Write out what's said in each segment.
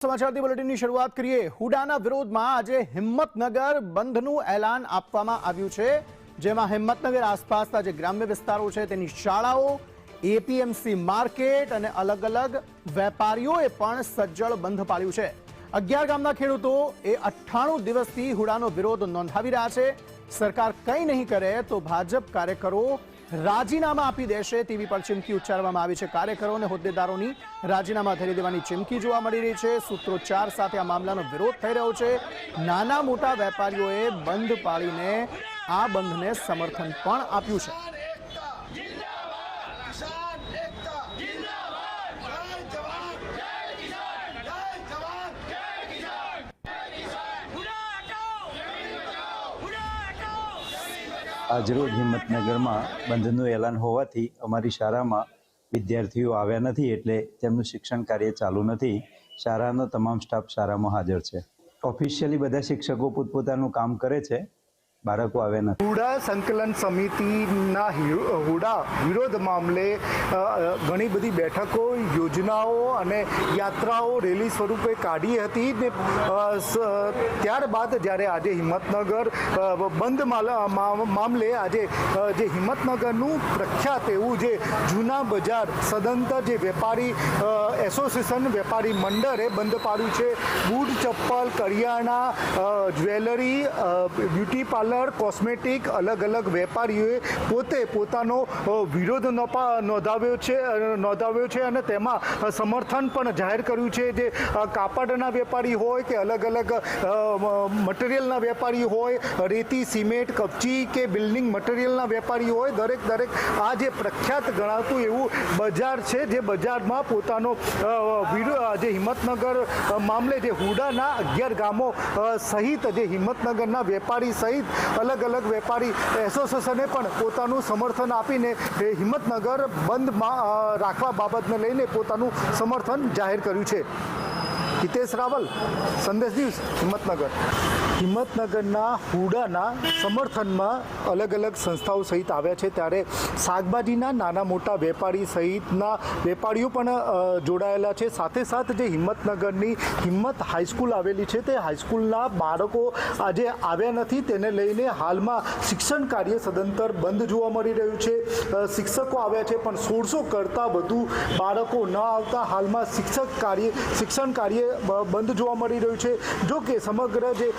સમાચારથી બુલેટિનની શરૂઆત કરીએ। હુડાના વિરોધમાં આજે હિંમતનગર બંધનું એલાન આપવામાં આવ્યું છે, જેમાં હિંમતનગર આસપાસના જે ગ્રામ્ય વિસ્તારો છે તેની શાળાઓ, એપીએમસી માર્કેટ અને અલગ અલગ વેપારીઓએ પણ સજ્જડ બંધ પાડ્યું છે। 11 ગામના ખેડૂતો એ 98 દિવસથી હુડાનો વિરોધ નોંધાવી રહ્યા છે। સરકાર કંઈ નહીં કરે તો ભાજપ કાર્યકરો રાજીનામા આપી દેશે તેવી પણ ચીમકી ઉચ્ચારવામાં આવી છે। કાર્યકરો અને હોદ્દેદારોની રાજીનામા ધરી દેવાની ચીમકી જોવા મળી રહી છે। સૂત્રોચ્ચાર સાથે આ મામલાનો વિરોધ થઈ રહ્યો છે। નાના મોટા વેપારીઓએ બંધ પાડીને આ બંધને સમર્થન પણ આપ્યું છે। આજરોજ હિંમતનગરમાં બંધનું એલાન હોવાથી અમારી શાળામાં વિદ્યાર્થીઓ આવ્યા નથી, એટલે તેમનું શિક્ષણ કાર્ય ચાલુ નથી। શાળાનો તમામ સ્ટાફ શાળામાં હાજર છે। ઓફિશિયલી બધા શિક્ષકો પોતપોતાનું કામ કરે છે, બાળકો આવ્યા નથી। હુડા સંકલન સમિતિના હુડા વિરોધ મામલે ઘણી બધી બેઠકો, યોજનાઓ અને યાત્રાઓ રેલી સ્વરૂપે કાઢી હતી ને ત્યારબાદ જ્યારે આજે હિંમતનગર બંધ મામલે આજે જે હિંમતનગરનું પ્રખ્યાત એવું જે જૂના બજાર સદંતર જે વેપારી એસોસિએશન વેપારી મંડળે બંધ પાડ્યું છે। બૂટ, ચપ્પલ, કરિયાણા, જ્વેલરી, બ્યુટી પાર્લર, કોસ્મેટિક અલગ અલગ વેપારીઓએ પોતે પોતાનો વિરોધ નોંધાવ્યો છે અને તેમાં સમર્થન પણ જાહેર કર્યું છે। જે કાપડના વેપારી હોય કે અલગ અલગ મટીરિયલના વેપારી હોય, રેતી, સિમેન્ટ, કપચી કે બિલ્ડિંગ મટીરિયલના વેપારી હોય, દરેક આ જે પ્રખ્યાત ગણાતું એવું બજાર છે, જે બજારમાં પોતાનો જે હિંમતનગર મામલે જે હુડાના 11 ગામો સહિત જે હિંમતનગરના વેપારી સહિત અલગ અલગ વેપારી એસોસિએશને પણ પોતાનું સમર્થન આપીને હિંમતનગર બંધમાં રાખવા બાબતને લઈને પોતાનું સમર્થન જાહેર કર્યું છે। હિતેશ રાવલ, સંદેશ ન્યૂઝ, હિંમતનગર। હિંમતનગરના હુડાના સમર્થનમાં અલગ અલગ સંસ્થાઓ સહિત આવ્યા છે, ત્યારે શાકભાજીના નાના મોટા વેપારી સહિતના વેપારીઓ પણ જોડાયેલા છે। સાથે સાથે જે હિંમતનગરની હિંમત હાઈસ્કૂલ આવેલી છે, તે હાઈસ્કૂલના બાળકો આજે આવ્યા નથી, તેને લઈને હાલમાં શિક્ષણ કાર્ય સદંતર બંધ જોવા મળી રહ્યું છે। શિક્ષકો આવ્યા છે પણ 1600 કરતાં વધુ બાળકો ન આવતા હાલમાં શિક્ષણ કાર્ય બંધ જોવા મળી રહ્યું છે। જો કે સમગ્ર જે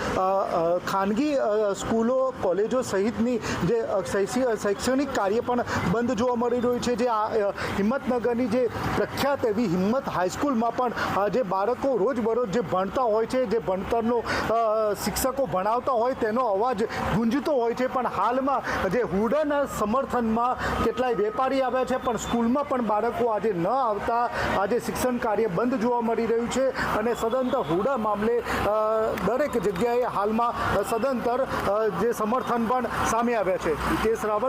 ખાનગી સ્કૂલો, કોલેજો સહિતની જે શૈક્ષણિક કાર્ય પણ બંધ જોવા મળી રહ્યું છે। જે હિંમતનગરની જે પ્રખ્યાત એવી હિંમત હાઈસ્કૂલમાં પણ જે બાળકો રોજબરોજ જે ભણતા હોય છે, જે ભણતરનો શિક્ષકો ભણાવતા હોય તેનો અવાજ ગુંજતો હોય છે, પણ હાલમાં જે હુડાના સમર્થનમાં કેટલાય વેપારી આવ્યા છે, પણ સ્કૂલમાં પણ બાળકો આજે ન આવતા આજે શિક્ષણ કાર્ય બંધ જોવા મળી રહ્યું છે અને સદંતર હુડા મામલે દરેક જગ્યાએ હાલમાં સદંતર જે સમર્થન પણ સામે આવ્યા છે। હિતેશ રાવલ,